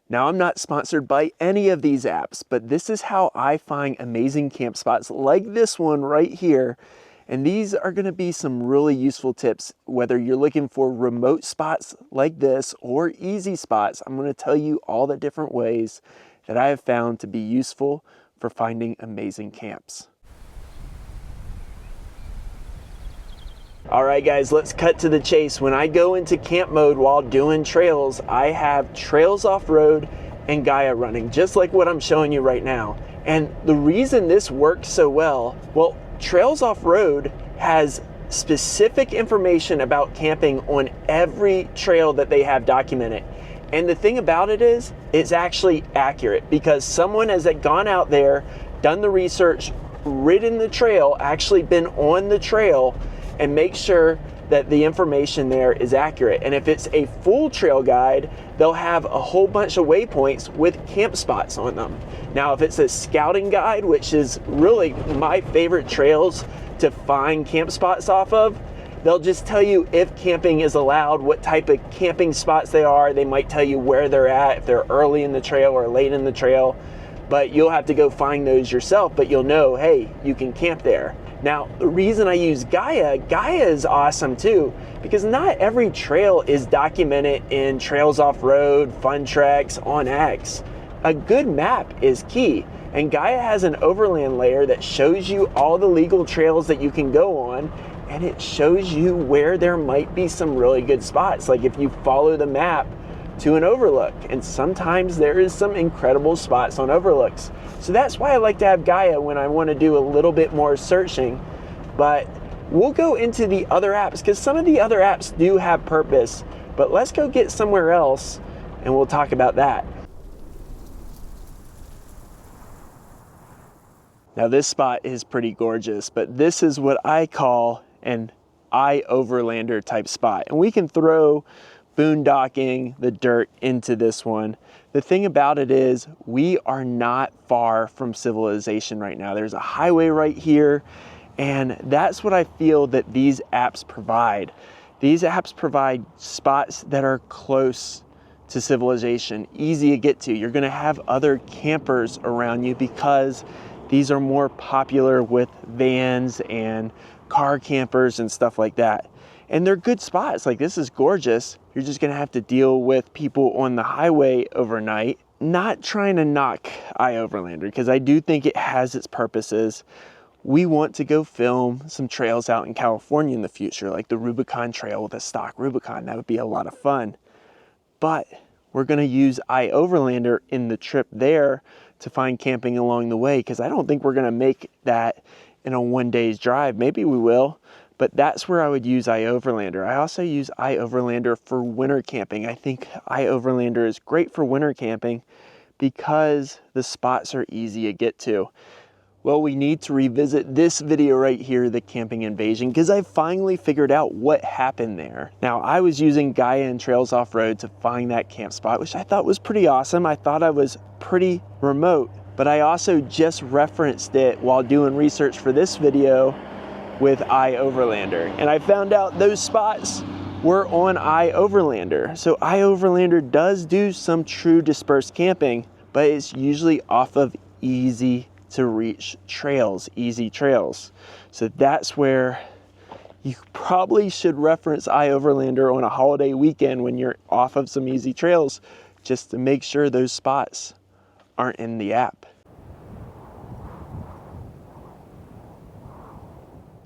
Now, I'm not sponsored by any of these apps, but this is how I find amazing camp spots like this one right here. And these are going to be some really useful tips, whether you're looking for remote spots like this or easy spots. I'm going to tell you all the different ways that I have found to be useful for finding amazing camps. All right, guys, let's cut to the chase. When I go into camp mode while doing trails, I have Trails Offroad and GAIA running, just like what I'm showing you right now. And the reason this works so well, Trails Offroad has specific information about camping on every trail that they have documented. And the thing about it is, it's actually accurate because someone has gone out there, done the research, ridden the trail, actually been on the trail, and make sure that the information there is accurate. And if it's a full trail guide, they'll have a whole bunch of waypoints with camp spots on them. Now, if it's a scouting guide, which is really my favorite trails to find camp spots off of, they'll just tell you if camping is allowed, what type of camping spots they are. They might tell you where they're at, if they're early in the trail or late in the trail, but you'll have to go find those yourself, but you'll know, hey, you can camp there. Now, the reason I use GAIA is awesome too, because not every trail is documented in Trails Offroad, FunTreks, OnX. A good map is key, and GAIA has an overland layer that shows you all the legal trails that you can go on, and it shows you where there might be some really good spots, like if you follow the map to an overlook, and sometimes there is some incredible spots on overlooks. So that's why I like to have GAIA when I want to do a little bit more searching. But we'll go into the other apps because some of the other apps do have purpose, but let's go get somewhere else and we'll talk about that. Now, this spot is pretty gorgeous, but this is what I call an iOverlander type spot, and we can throw boondocking, the Dyrt into this one. The thing about it is we are not far from civilization right now. There's a highway right here, and that's what I feel that these apps provide. These apps provide spots that are close to civilization, easy to get to. You're gonna have other campers around you because these are more popular with vans and car campers and stuff like that. And they're good spots. Like, this is gorgeous. You're just gonna have to deal with people on the highway overnight. Not trying to knock iOverlander, because I do think it has its purposes. We want to go film some trails out in California in the future, like the Rubicon Trail with a stock Rubicon. That would be a lot of fun. But we're gonna use iOverlander in the trip there to find camping along the way, because I don't think we're gonna make that in a 1 day's drive. Maybe we will. But that's where I would use iOverlander. I also use iOverlander for winter camping. I think iOverlander is great for winter camping because the spots are easy to get to. Well, we need to revisit this video right here, the camping invasion, because I finally figured out what happened there. Now, I was using GAIA and Trails Offroad to find that camp spot, which I thought was pretty awesome. I thought I was pretty remote, but I also just referenced it while doing research for this video with iOverlander, and I found out those spots were on iOverlander. So iOverlander does do some true dispersed camping, but it's usually off of easy to reach trails, easy trails. So that's where you probably should reference iOverlander on a holiday weekend when you're off of some easy trails, just to make sure those spots aren't in the app.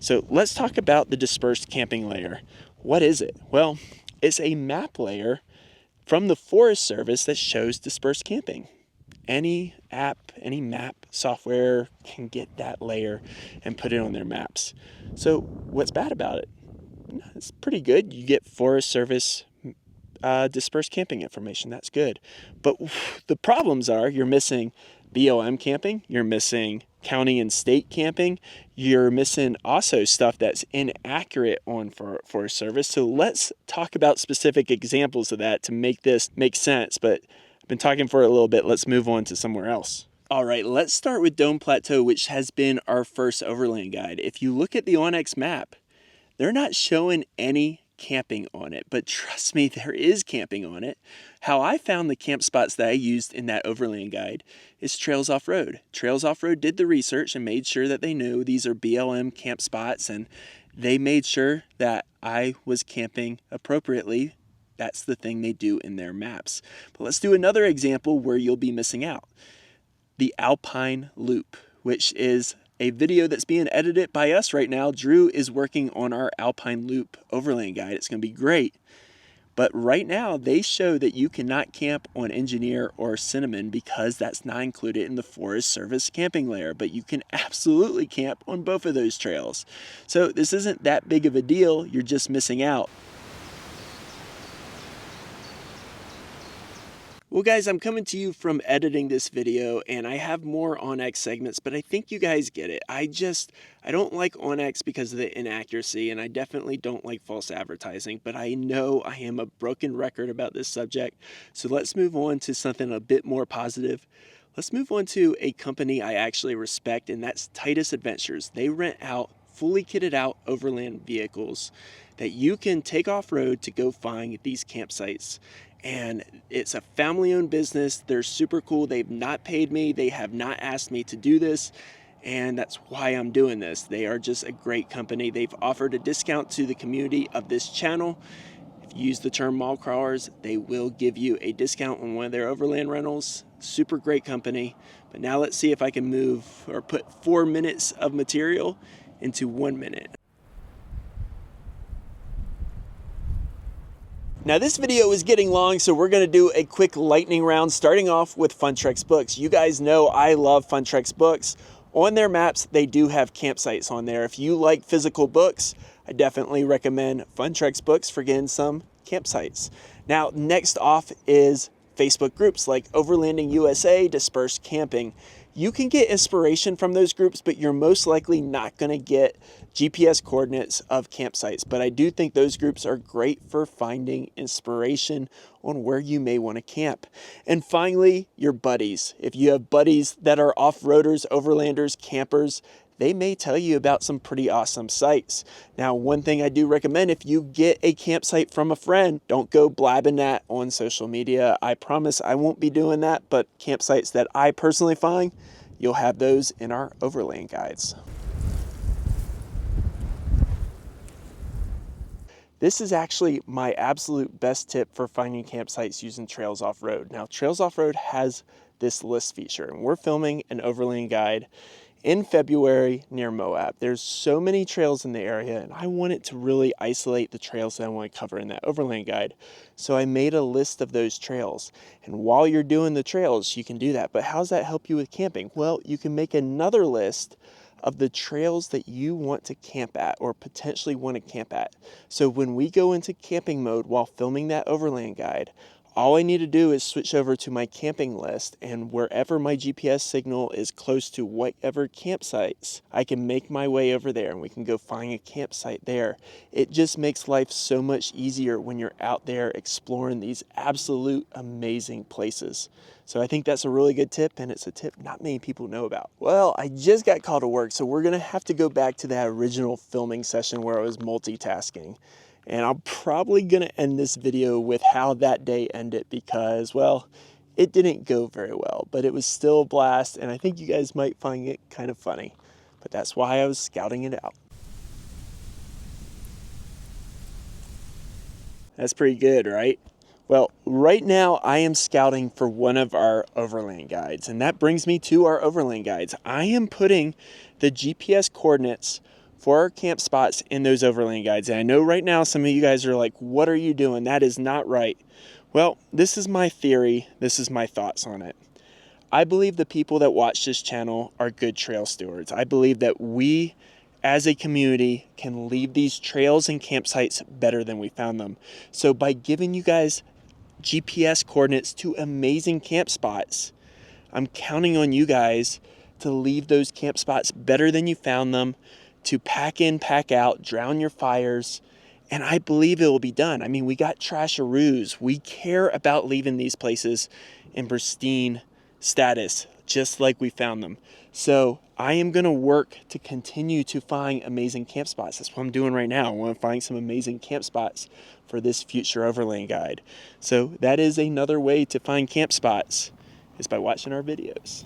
So let's talk about the dispersed camping layer. What is it? Well, it's a map layer from the Forest Service that shows dispersed camping. Any app, any map software can get that layer and put it on their maps. So what's bad about it? It's pretty good. You get Forest Service dispersed camping information. That's good. But the problems are you're missing BLM camping, you're missing county and state camping, you're missing also stuff that's inaccurate on Forest Service. So let's talk about specific examples of that to make this make sense. But I've been talking for a little bit. Let's move on to somewhere else. All right, let's start with Dome Plateau, which has been our first overland guide. If you look at the OnX map, they're not showing any camping on it, but trust me, there is camping on it. How I found the camp spots that I used in that Overland guide is Trails Offroad. Trails Offroad did the research and made sure that they knew these are BLM camp spots, and they made sure that I was camping appropriately. That's the thing they do in their maps. But let's do another example where you'll be missing out. The Alpine Loop, which is a video that's being edited by us right now. Drew is working on our Alpine Loop Overland guide. It's going to be great. But right now, they show that you cannot camp on Engineer or Cinnamon because that's not included in the Forest Service camping layer. But you can absolutely camp on both of those trails. So this isn't that big of a deal. You're just missing out. Well guys, I'm coming to you from editing this video, and I have more OnX segments, but I think you guys get it. I don't like OnX because of the inaccuracy, and I definitely don't like false advertising, but I know I am a broken record about this subject. So let's move on to something a bit more positive. Let's move on to a company I actually respect, and that's Titus Adventures. They rent out fully kitted out overland vehicles that you can take off-road to go find these campsites. And it's a family-owned business. They're super cool. They've not paid me. They have not asked me to do this. And that's why I'm doing this. They are just a great company. They've offered a discount to the community of this channel. If you use the term mall crawlers, they will give you a discount on one of their overland rentals. Super great company. But now let's see if I can move or put 4 minutes of material into 1 minute. Now this video is getting long, so we're going to do a quick lightning round, starting off with FunTreks Books. You guys know I love FunTreks Books. On their maps, they do have campsites on there. If you like physical books, I definitely recommend FunTreks Books for getting some campsites. Now, next off is Facebook groups like Overlanding USA, Dispersed Camping. You can get inspiration from those groups, but you're most likely not going to get GPS coordinates of campsites. But I do think those groups are great for finding inspiration on where you may want to camp. And finally, your buddies. If you have buddies that are off-roaders, overlanders, campers, they may tell you about some pretty awesome sites. Now, one thing I do recommend, if you get a campsite from a friend, don't go blabbing that on social media. I promise I won't be doing that, but campsites that I personally find, you'll have those in our Overland guides. This is actually my absolute best tip for finding campsites using Trails Offroad. Now, Trails Offroad has this list feature, and we're filming an Overland guide in February near Moab. There's so many trails in the area, and I wanted to really isolate the trails that I want to cover in that Overland guide. So I made a list of those trails. And while you're doing the trails, you can do that. But how does that help you with camping? Well, you can make another list of the trails that you want to camp at or potentially want to camp at. So when we go into camping mode while filming that Overland guide, all I need to do is switch over to my camping list, and wherever my GPS signal is close to whatever campsites, I can make my way over there and we can go find a campsite there. It just makes life so much easier when you're out there exploring these absolute amazing places. So I think that's a really good tip, and it's a tip not many people know about. Well, I just got called to work, so we're gonna have to go back to that original filming session where I was multitasking. And I'm probably going to end this video with how that day ended because, well, it didn't go very well, but it was still a blast, and I think you guys might find it kind of funny. But that's why I was scouting it out. That's pretty good, right? Well, right now I am scouting for one of our Overland guides, and that brings me to our Overland guides. I am putting the GPS coordinates for our camp spots in those Overland guides. And I know right now some of you guys are like, what are you doing? That is not right. Well, this is my theory. This is my thoughts on it. I believe the people that watch this channel are good trail stewards. I believe that we as a community can leave these trails and campsites better than we found them. So by giving you guys GPS coordinates to amazing camp spots, I'm counting on you guys to leave those camp spots better than you found them, to pack in, pack out, drown your fires, and I believe it will be done. I mean, we got trasheroos. We care about leaving these places in pristine status. just like we found them. So I am gonna work to continue to find amazing camp spots. That's what I'm doing right now. I wanna find some amazing camp spots for this future overland guide. So that is another way to find camp spots, is by watching our videos.